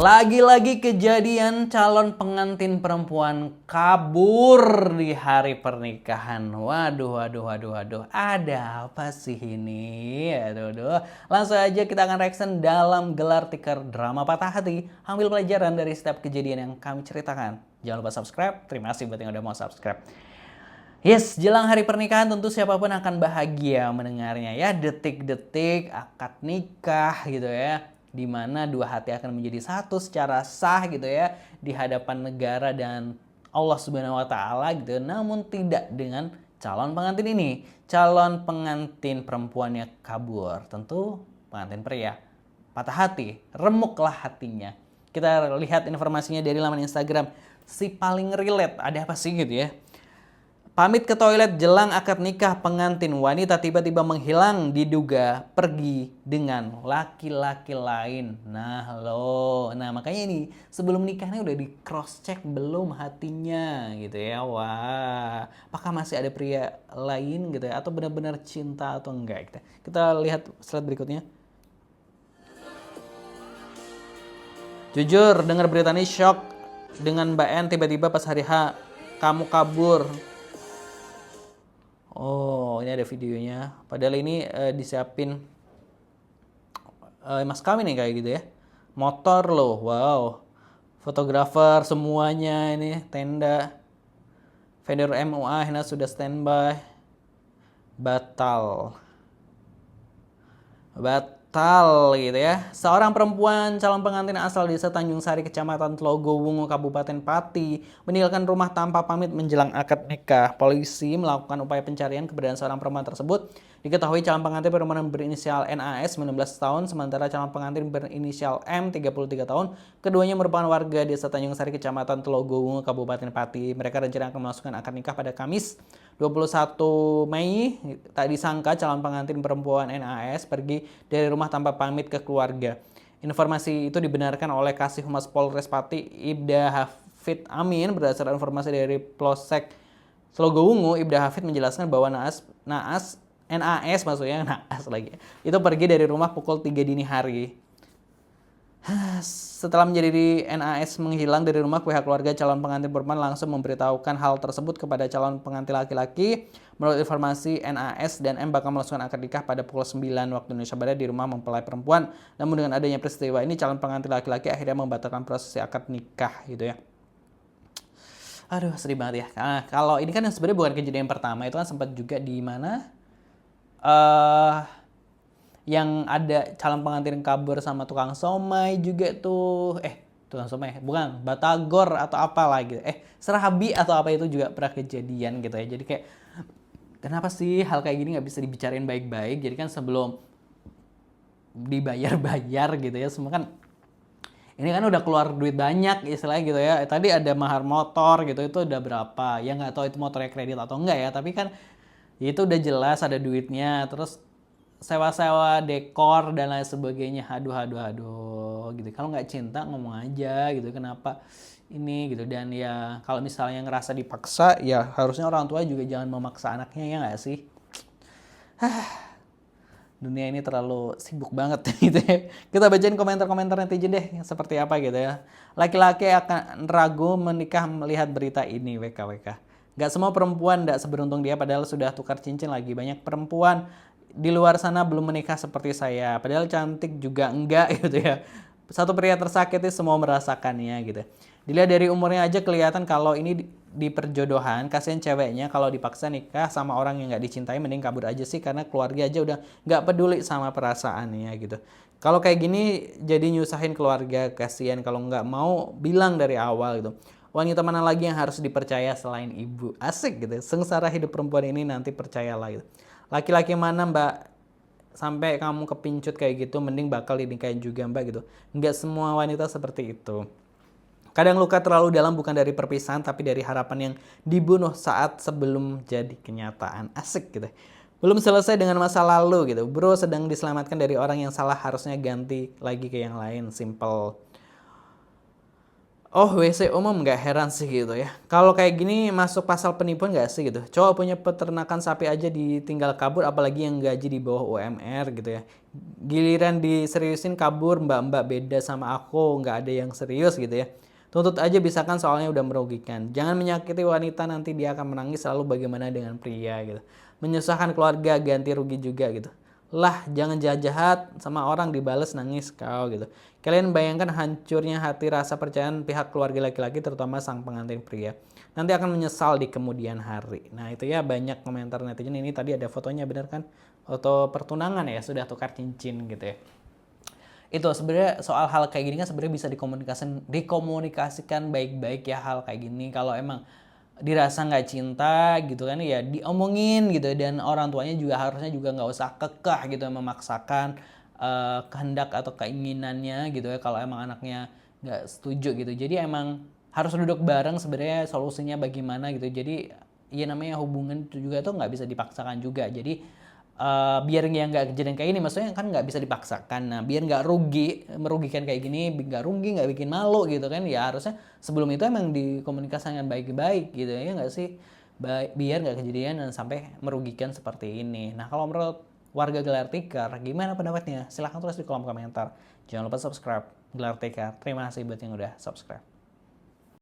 Lagi-lagi kejadian calon pengantin perempuan kabur di hari pernikahan. Waduh. Ada apa sih ini? Aduh. Langsung aja kita akan reaction dalam gelar tikar drama patah hati. Ambil pelajaran dari setiap kejadian yang kami ceritakan. Jangan lupa subscribe. Terima kasih buat yang udah mau subscribe. Yes, jelang hari pernikahan tentu siapapun akan bahagia mendengarnya ya. Detik-detik akad nikah gitu ya. Di mana dua hati akan menjadi satu secara sah gitu ya. Di hadapan negara dan Allah Subhanahu wa taala gitu. Namun tidak dengan calon pengantin ini. Calon pengantin perempuannya kabur. Tentu pengantin pria patah hati, remuklah hatinya. Kita lihat informasinya dari laman Instagram. Si paling relate, ada apa sih gitu ya. Pamit ke toilet jelang akad nikah pengantin wanita tiba-tiba menghilang diduga pergi dengan laki-laki lain. Nah makanya ini sebelum nikahnya udah di cross check belum hatinya gitu ya. Wah, apakah masih ada pria lain gitu ya atau benar-benar cinta atau enggak? Kita lihat slide berikutnya. Jujur dengar berita ini shock dengan Mbak N tiba-tiba pas hari H kamu kabur. Oh, ini ada videonya. Padahal ini disiapin mas kawin nih kayak gitu ya. Motor loh, wow. Fotografer semuanya ini, tenda. Vendor MUA ini sudah standby. Batal gitu ya. Seorang perempuan calon pengantin asal desa Tanjung Sari, Kecamatan Tlogowungu, Kabupaten Pati meninggalkan rumah tanpa pamit menjelang akad nikah. Polisi melakukan upaya pencarian keberadaan seorang perempuan tersebut. Diketahui calon pengantin perempuan berinisial NAS 19 tahun, sementara calon pengantin berinisial M 33 tahun. Keduanya merupakan warga desa Tanjung Sari, Kecamatan Tlogowungu, Kabupaten Pati. Mereka rencana akan melangsungkan akad nikah pada Kamis 21 Mei. Tak disangka calon pengantin perempuan NAS pergi dari rumah tanpa pamit ke keluarga. Informasi itu dibenarkan oleh Kasih Humas Polres Pati Ibda Hafid Amin. Berdasarkan informasi dari Polsek Tlogowungu, Ibda Hafid menjelaskan bahwa NAS itu pergi dari rumah pukul 3 dini hari. Setelah menjadi NAS menghilang dari rumah, pihak keluarga calon pengantin perempuan langsung memberitahukan hal tersebut kepada calon pengantin laki-laki. Menurut informasi, NAS dan M bakal melangsungkan akad nikah pada pukul 9 waktu Indonesia Barat di rumah mempelai perempuan. Namun dengan adanya peristiwa ini, calon pengantin laki-laki akhirnya membatalkan prosesi akad nikah gitu ya. Aduh, sedih banget ya. Nah, kalau ini kan sebenarnya bukan kejadian pertama, itu kan sempat juga di mana yang ada calon pengantin kabur sama tukang somai juga tuh. Tukang somai bukan, batagor atau apa lagi. Serabi atau apa itu juga pernah kejadian gitu ya. Jadi kayak kenapa sih hal kayak gini nggak bisa dibicarain baik-baik? Jadi kan sebelum dibayar-bayar gitu ya, semua kan ini kan udah keluar duit banyak istilahnya gitu ya. Tadi ada mahar motor gitu, itu udah berapa? Ya nggak tahu itu motornya kredit atau enggak ya, tapi kan itu udah jelas ada duitnya. Terus sewa-sewa dekor dan lain sebagainya. Aduh gitu. Kalau nggak cinta ngomong aja gitu, kenapa ini gitu. Dan ya kalau misalnya ngerasa dipaksa, ya harusnya orang tua juga jangan memaksa anaknya, ya nggak sih? Dunia ini terlalu sibuk banget gitu ya. Kita bacain komentar-komentar netizen deh seperti apa gitu ya. Laki-laki akan ragu menikah melihat berita ini, WKWK. Gak semua perempuan gak seberuntung dia, padahal sudah tukar cincin lagi. Banyak perempuan di luar sana belum menikah seperti saya, padahal cantik juga enggak gitu ya. Satu pria tersakiti semua merasakannya gitu. Dilihat dari umurnya aja kelihatan kalau ini di perjodohan. Kasihan ceweknya kalau dipaksa nikah sama orang yang gak dicintai, mending kabur aja sih, karena keluarga aja udah gak peduli sama perasaannya gitu. Kalau kayak gini jadi nyusahin keluarga, kasihan. Kalau nggak mau bilang dari awal gitu. Wanita mana lagi yang harus dipercaya selain ibu? Asik gitu. Sengsara hidup perempuan ini nanti, percayalah gitu. Laki-laki mana mbak sampai kamu kepincut kayak gitu, mending bakal dinikahin juga mbak gitu. Nggak semua wanita seperti itu. Kadang luka terlalu dalam bukan dari perpisahan, tapi dari harapan yang dibunuh saat sebelum jadi kenyataan. Asik gitu. Belum selesai dengan masa lalu gitu. Bro sedang diselamatkan dari orang yang salah, harusnya ganti lagi ke yang lain. Simple. Oh, WC umum nggak heran sih gitu ya. Kalau kayak gini masuk pasal penipuan nggak sih gitu. Cowok punya peternakan sapi aja ditinggal kabur, apalagi yang gaji di bawah UMR gitu ya. Giliran diseriusin kabur, mbak-mbak beda sama aku, nggak ada yang serius gitu ya. Tuntut aja bisa kan soalnya udah merugikan. Jangan menyakiti wanita nanti dia akan menangis, lalu bagaimana dengan pria gitu. Menyusahkan keluarga, ganti rugi juga gitu. Lah, jangan jahat-jahat sama orang dibales nangis kau gitu. Kalian bayangkan hancurnya hati rasa percayaan pihak keluarga laki-laki terutama sang pengantin pria. Nanti akan menyesal di kemudian hari. Nah, itu ya banyak komentar netizen. Ini tadi ada fotonya bener kan? Foto pertunangan ya, sudah tukar cincin gitu ya. Itu sebenarnya soal hal kayak gini kan sebenarnya bisa dikomunikasikan baik-baik ya hal kayak gini. Kalau emang dirasa nggak cinta gitu kan ya diomongin gitu, dan orang tuanya juga harusnya juga nggak usah kekeh gitu memaksakan kehendak atau keinginannya gitu ya kalau emang anaknya nggak setuju gitu. Jadi emang harus duduk bareng sebenarnya solusinya bagaimana gitu. Jadi ya namanya hubungan itu juga tuh nggak bisa dipaksakan juga. Jadi biar nggak kejadian kayak ini, maksudnya kan nggak bisa dipaksakan. Nah, biar nggak merugikan kayak gini, nggak rugi, nggak bikin malu gitu kan, ya harusnya sebelum itu emang dikomunikasikan baik-baik gitu ya nggak sih, biar nggak kejadian dan sampai merugikan seperti ini. Nah, kalau menurut warga Gelar Tikar gimana pendapatnya? Silahkan tulis di kolom komentar. Jangan lupa subscribe Gelar Tikar. Terima kasih buat yang udah subscribe.